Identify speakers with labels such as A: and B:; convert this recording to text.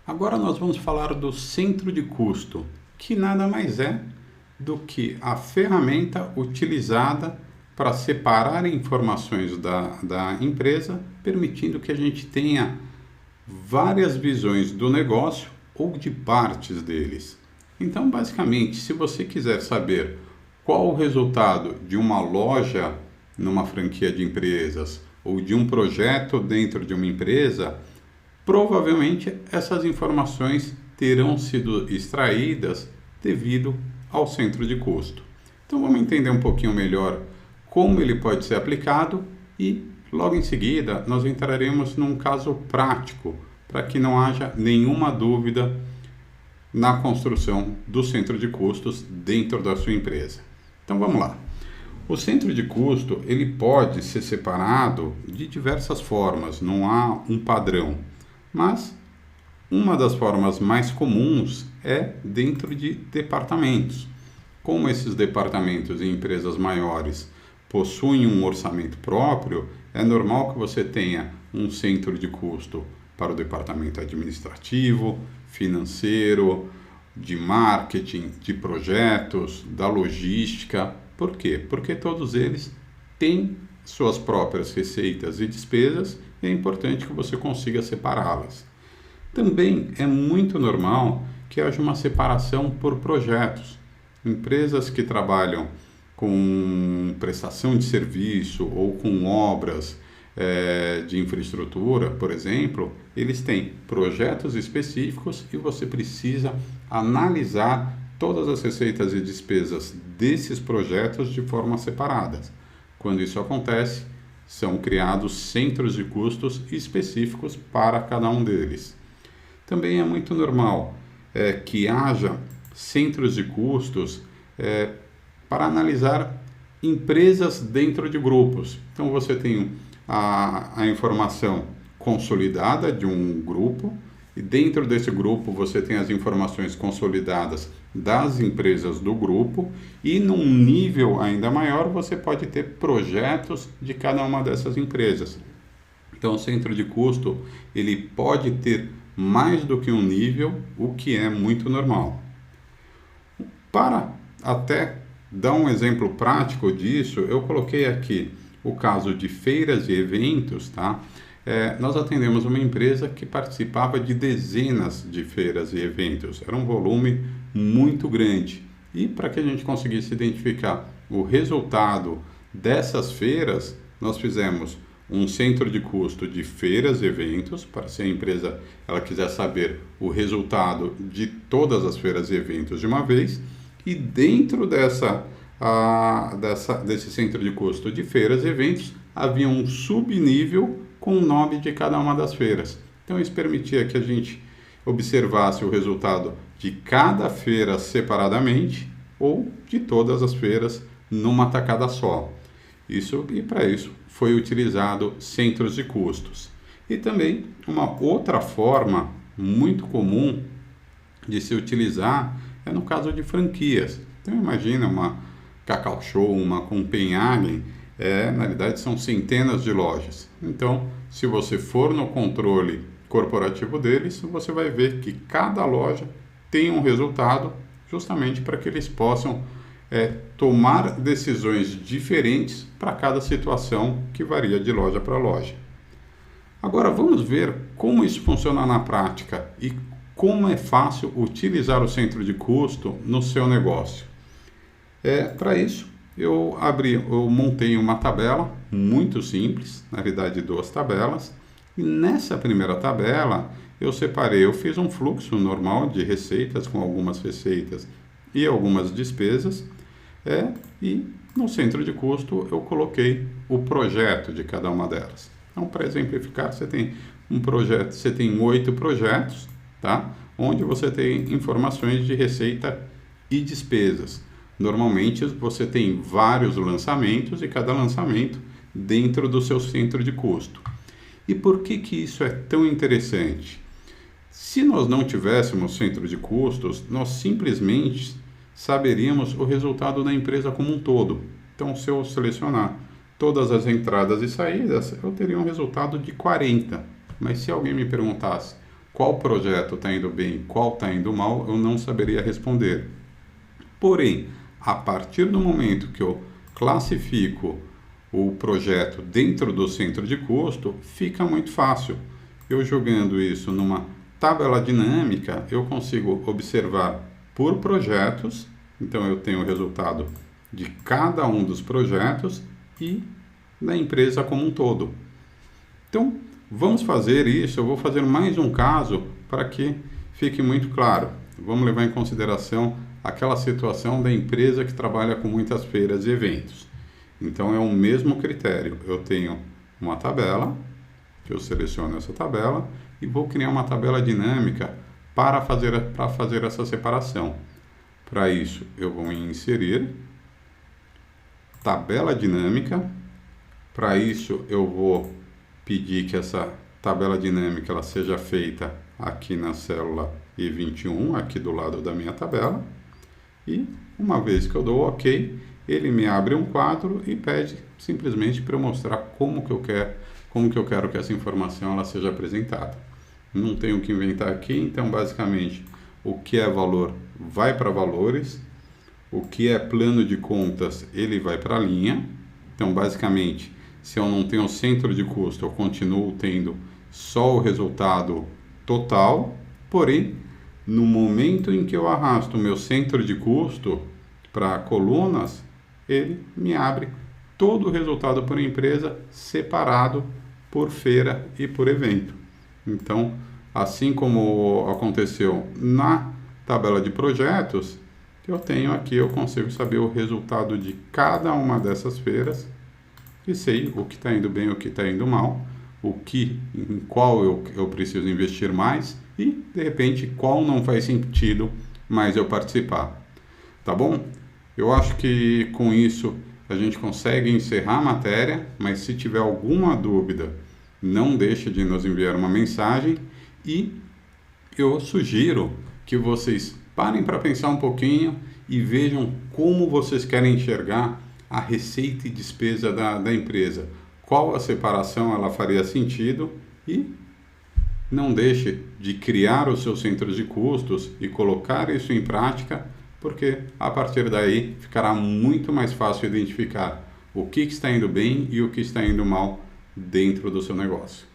A: Agora nós vamos falar do centro de custo, que nada mais é do que a ferramenta utilizada para separar informações da empresa, permitindo que a gente tenha várias visões do negócio ou de partes deles. Então, basicamente, se você quiser saber qual o resultado de uma loja numa franquia de empresas ou de um projeto dentro de uma empresa, provavelmente essas informações terão sido extraídas devido ao centro de custo. Então vamos entender um pouquinho melhor como ele pode ser aplicado e logo em seguida nós entraremos num caso prático para que não haja nenhuma dúvida na construção do centro de custos dentro da sua empresa. Então vamos lá. O centro de custo ele pode ser separado de diversas formas, não há um padrão, mas uma das formas mais comuns é dentro de departamentos. Como esses departamentos em empresas maiores possuem um orçamento próprio, é normal que você tenha um centro de custo para o departamento administrativo, financeiro, de marketing, de projetos, da logística. Por quê? Porque todos eles têm suas próprias receitas e despesas e é importante que você consiga separá-las. Também é muito normal que haja uma separação por projetos. Empresas que trabalham com prestação de serviço ou com obras de infraestrutura, por exemplo, eles têm projetos específicos e você precisa analisar todas as receitas e despesas desses projetos de forma separadas. Quando isso acontece, são criados centros de custos específicos para cada um deles. Também é muito normal que haja centros de custos para analisar empresas dentro de grupos. Então você tem a informação consolidada de um grupo e dentro desse grupo você tem as informações consolidadas das empresas do grupo e num nível ainda maior você pode ter projetos de cada uma dessas empresas. Então o centro de custo ele pode ter mais do que um nível, o que é muito normal. Para até dar um exemplo prático disso, eu coloquei aqui o caso de feiras e eventos, tá? Nós atendemos uma empresa que participava de dezenas de feiras e eventos. Era um volume muito grande. E para que a gente conseguisse identificar o resultado dessas feiras, nós fizemos um centro de custo de feiras e eventos, para se a empresa ela quiser saber o resultado de todas as feiras e eventos de uma vez. E dentro desse centro de custo de feiras e eventos, havia um subnível com o nome de cada uma das feiras. Então isso permitia que a gente observasse o resultado de cada feira separadamente ou de todas as feiras numa tacada só. E para isso foi utilizado centros de custos. E também uma outra forma muito comum de se utilizar é no caso de franquias. Então imagina uma Cacau Show, uma Copenhagen, na realidade são centenas de lojas. Então, se você for no controle corporativo deles, você vai ver que cada loja tem um resultado justamente para que eles possam tomar decisões diferentes para cada situação que varia de loja para loja. Agora vamos ver como isso funciona na prática e como é fácil utilizar o centro de custo no seu negócio. Para isso, eu montei uma tabela muito simples, na verdade 2 tabelas, e nessa primeira tabela eu fiz um fluxo normal de receitas com algumas receitas e algumas despesas, e no centro de custo eu coloquei o projeto de cada uma delas. Então, para exemplificar, você tem um projeto, você tem 8 projetos, tá? Onde você tem informações de receita e despesas. Normalmente você tem vários lançamentos e cada lançamento dentro do seu centro de custo. E por que isso é tão interessante? Se nós não tivéssemos centro de custos, nós simplesmente saberíamos o resultado da empresa como um todo. Então, se eu selecionar todas as entradas e saídas, eu teria um resultado de 40. Mas se alguém me perguntasse qual projeto está indo bem e qual está indo mal, eu não saberia responder. Porém, a partir do momento que eu classifico o projeto dentro do centro de custo, fica muito fácil. Eu jogando isso numa tabela dinâmica, eu consigo observar por projetos, então eu tenho o resultado de cada um dos projetos e da empresa como um todo. Então, vamos fazer isso. Eu vou fazer mais um caso para que fique muito claro. Vamos levar em consideração aquela situação da empresa que trabalha com muitas feiras e eventos. Então, é o mesmo critério. Eu tenho uma tabela, que eu seleciono essa tabela e vou criar uma tabela dinâmica para fazer essa separação. Para isso, eu vou inserir tabela dinâmica. Para isso, eu vou pedir que essa tabela dinâmica ela seja feita aqui na célula E21, aqui do lado da minha tabela. E uma vez que eu dou OK, ele me abre um quadro e pede simplesmente para eu mostrar como que eu quero que essa informação ela seja apresentada. Não tenho o que inventar aqui, então basicamente o que é valor vai para valores, o que é plano de contas ele vai para a linha. Então basicamente, se eu não tenho centro de custo, eu continuo tendo só o resultado total, porém, no momento em que eu arrasto o meu centro de custo para colunas, ele me abre todo o resultado por empresa separado por feira e por evento. Então, assim como aconteceu na tabela de projetos, eu tenho aqui, eu consigo saber o resultado de cada uma dessas feiras e sei o que está indo bem, o que está indo mal, em qual eu preciso investir mais e, de repente, qual não faz sentido mais eu participar. Tá bom? Eu acho que com isso a gente consegue encerrar a matéria, mas se tiver alguma dúvida, não deixe de nos enviar uma mensagem e eu sugiro que vocês parem para pensar um pouquinho e vejam como vocês querem enxergar a receita e despesa da empresa. Qual a separação ela faria sentido e não deixe de criar os seus centros de custos e colocar isso em prática, porque a partir daí ficará muito mais fácil identificar o que está indo bem e o que está indo mal dentro do seu negócio.